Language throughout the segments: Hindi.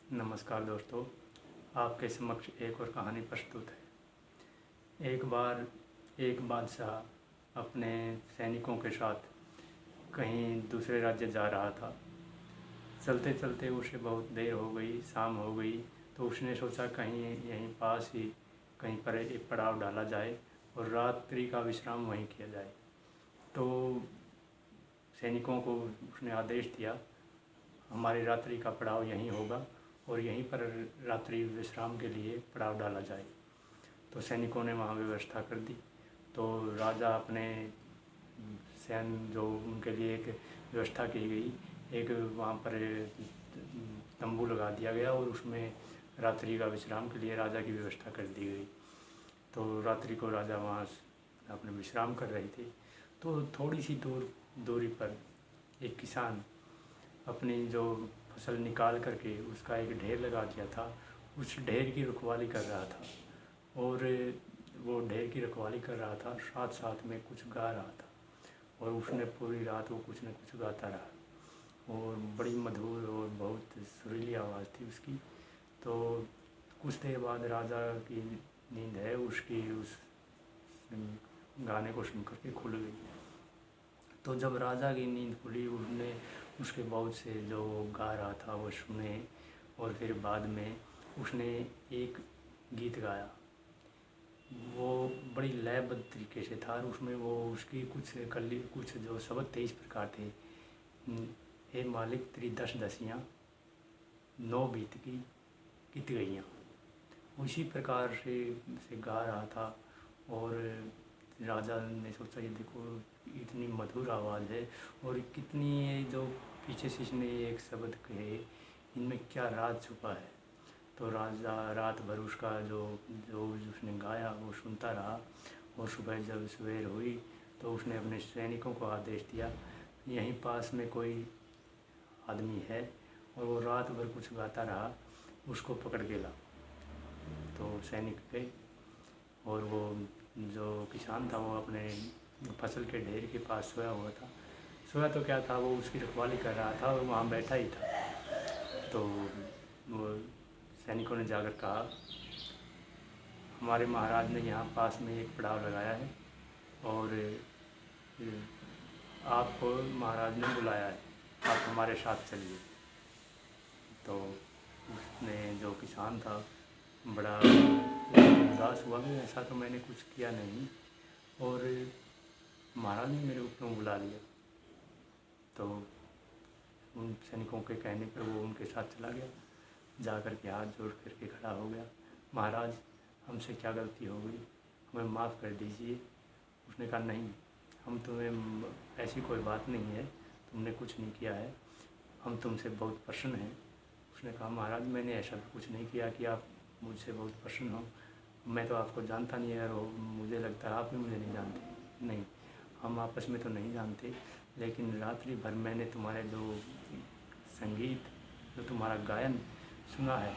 नमस्कार दोस्तों, आपके समक्ष एक और कहानी प्रस्तुत है। एक बार एक बादशाह अपने सैनिकों के साथ कहीं दूसरे राज्य जा रहा था। चलते चलते उसे बहुत देर हो गई, शाम हो गई, तो उसने सोचा कहीं यहीं पास ही कहीं पर एक पड़ाव डाला जाए और रात्रि का विश्राम वहीं किया जाए। तो सैनिकों को उसने आदेश दिया, हमारी रात्रि का पड़ाव यहीं होगा और यहीं पर रात्रि विश्राम के लिए पड़ाव डाला जाए। तो सैनिकों ने वहाँ व्यवस्था कर दी। तो राजा अपने सैन्य जो उनके लिए एक व्यवस्था की गई, एक वहाँ पर तंबू लगा दिया गया और उसमें रात्रि का विश्राम के लिए राजा की व्यवस्था कर दी गई। तो रात्रि को राजा वहाँ अपने विश्राम कर रहे थे। तो थोड़ी सी दूरी पर एक किसान अपनी जो फसल निकाल करके उसका एक ढेर लगा दिया था, उस ढेर की रखवाली कर रहा था। और वो ढेर की रखवाली कर रहा था, साथ साथ में कुछ गा रहा था। और उसने पूरी रात वो कुछ न कुछ गाता रहा और बड़ी मधुर और बहुत सुरीली आवाज़ थी उसकी। तो कुछ देर बाद राजा की नींद है उसकी उस गाने को सुन करके खुल गई। तो जब राजा की नींद खुली, उसने उसके बहुत से जो गा रहा था वो सुने और फिर बाद में उसने एक गीत गाया। वो बड़ी लयबद्ध तरीके से था और उसमें वो उसकी कुछ जो शब्द थे इस प्रकार थे, हे मालिक तेरी 10 दसियाँ 9 बीत की कित गईयाँ। उसी प्रकार से गा रहा था। और राजा ने सोचा ये देखो इतनी मधुर आवाज़ है और कितनी ये जो पीछे से इसने एक शब्द कहे, इनमें क्या राज छुपा है। तो राजा रात भर उसका जो जो उसने गाया वो सुनता रहा। और सुबह जब सवेर हुई तो उसने अपने सैनिकों को आदेश दिया, यहीं पास में कोई आदमी है और वो रात भर कुछ गाता रहा, उसको पकड़ के ला। तो सैनिक गए और वो जो किसान था वो अपने फसल के ढेर के पास सोया हुआ था। सोया तो क्या था, वो उसकी रखवाली कर रहा था और वहाँ बैठा ही था। तो वो सैनिकों ने जाकर कहा, हमारे महाराज ने यहाँ पास में एक पड़ाव लगाया है और आपको महाराज ने बुलाया है, आप हमारे साथ चलिए। तो उसने जो किसान था बड़ा उदास हुआ कि ऐसा तो मैंने कुछ किया नहीं और महाराज ने मेरे को क्यों बुला लिया। तो उन सैनिकों के कहने पर वो उनके साथ चला गया, जा कर के हाथ जोड़ करके खड़ा हो गया, महाराज हमसे क्या गलती हो गई, हमें माफ़ कर दीजिए। उसने कहा नहीं, हम तुम्हें ऐसी कोई बात नहीं है, तुमने कुछ नहीं किया है, हम तुमसे बहुत प्रसन्न हैं। उसने कहा महाराज मैंने ऐसा भी कुछ नहीं किया कि आप मुझसे बहुत प्रसन्न हो, मैं तो आपको जानता नहीं है और मुझे लगता है आप भी मुझे नहीं जानते। नहीं, हम आपस में तो नहीं जानते, लेकिन रात्रि भर मैंने तुम्हारे जो संगीत, जो तुम्हारा गायन सुना है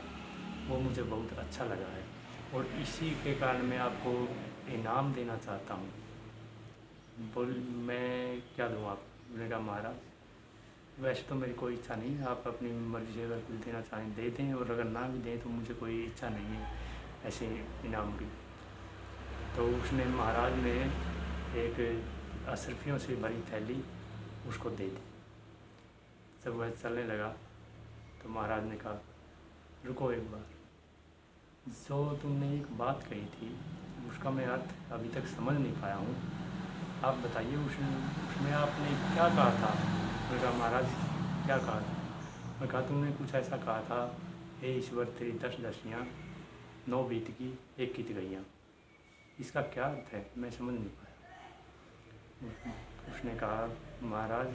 वो मुझे बहुत अच्छा लगा है और इसी के कारण मैं आपको इनाम देना चाहता हूँ। बोल मैं क्या दूँ आपको। मैंने कहा महाराज वैसे तो मेरी कोई इच्छा नहीं है, आप अपनी मर्ज़ी से अगर कुछ देना चाहें दे दें और अगर ना भी दें तो मुझे कोई इच्छा नहीं है ऐसे इनाम की। तो उसने महाराज ने एक अशर्फियों से भरी थैली उसको दे दी। जब वह चलने लगा तो महाराज ने कहा रुको एक बार, जो तुमने एक बात कही थी उसका मैं अर्थ अभी तक समझ नहीं पाया हूँ, आप बताइए उसमें आपने क्या कहा था। मैंने कहा महाराज क्या कहा था। मैं कहा तुमने कुछ ऐसा कहा था, हे ईश्वर तेरी 10 दसियाँ 9 बीत की 1 कित गईयाँ। इसका क्या अर्थ है मैं समझ नहीं पाया। उसने कहा महाराज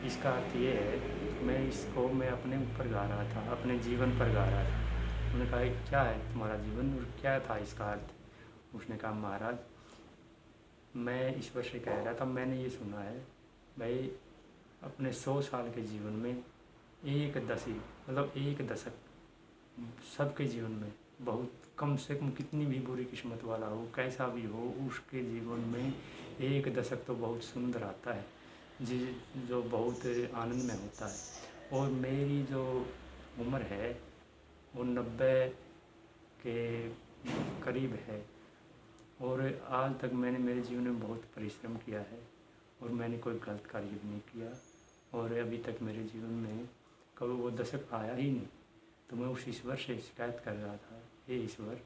इसका अर्थ ये है, मैं अपने ऊपर गा रहा था, अपने जीवन पर गा रहा था। उन्होंने कहा क्या है तुम्हारा जीवन और क्या था इसका अर्थ। उसने कहा महाराज मैं ईश्वर से कह रहा था, मैंने ये सुना है भाई अपने 100 साल के जीवन में एक दसी मतलब एक दशक सबके जीवन में बहुत कम से कम कितनी भी बुरी किस्मत वाला हो, कैसा भी हो, उसके जीवन में एक दशक तो बहुत सुंदर आता है जो बहुत आनंद में होता है। और मेरी जो उम्र है वो 90 के करीब है और आज तक मैंने मेरे जीवन में बहुत परिश्रम किया है और मैंने कोई गलत कार्य भी नहीं किया और अभी तक मेरे जीवन में कभी वो दशक आया ही नहीं। तो मैं उस ईश्वर से शिकायत कर रहा था, हे ईश्वर,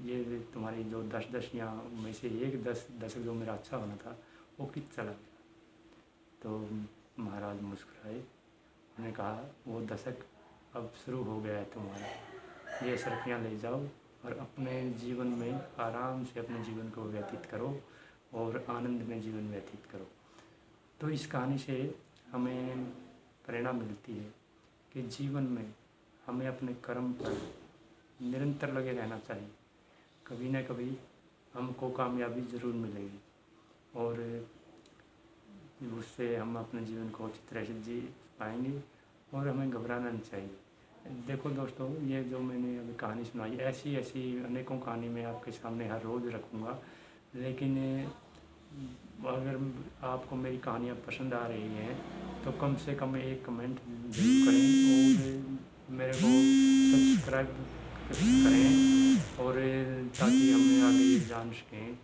ये तुम्हारी जो 10 दशक में से एक दशक जो मेरा अच्छा होना था वो कित चला गया। तो महाराज मुस्कुराए, उन्होंने कहा वो दशक अब शुरू हो गया है तुम्हारा, ये सरकियाँ ले जाओ और अपने जीवन में आराम से अपने जीवन को व्यतीत करो और आनंद में जीवन व्यतीत करो। तो इस कहानी से हमें प्रेरणा मिलती है कि जीवन में हमें अपने कर्म पर निरंतर लगे रहना चाहिए। कभी ना कभी हमको कामयाबी ज़रूर मिलेगी और उससे हम अपने जीवन को अच्छी तरह से जी पाएंगे और हमें घबराना नहीं चाहिए। देखो दोस्तों, ये जो मैंने अभी कहानी सुनाई, ऐसी अनेकों कहानी मैं आपके सामने हर रोज़ रखूँगा, लेकिन अगर आपको मेरी कहानियाँ पसंद आ रही हैं तो कम से कम एक कमेंट ज़रूर करें और मेरे को सब्सक्राइब करें और ताकि हमें आगे ये जान सकें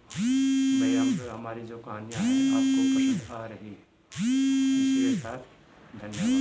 भाई हमारी जो कहानियाँ हैं आपको पसंद आ रही है। इसी के साथ धन्यवाद।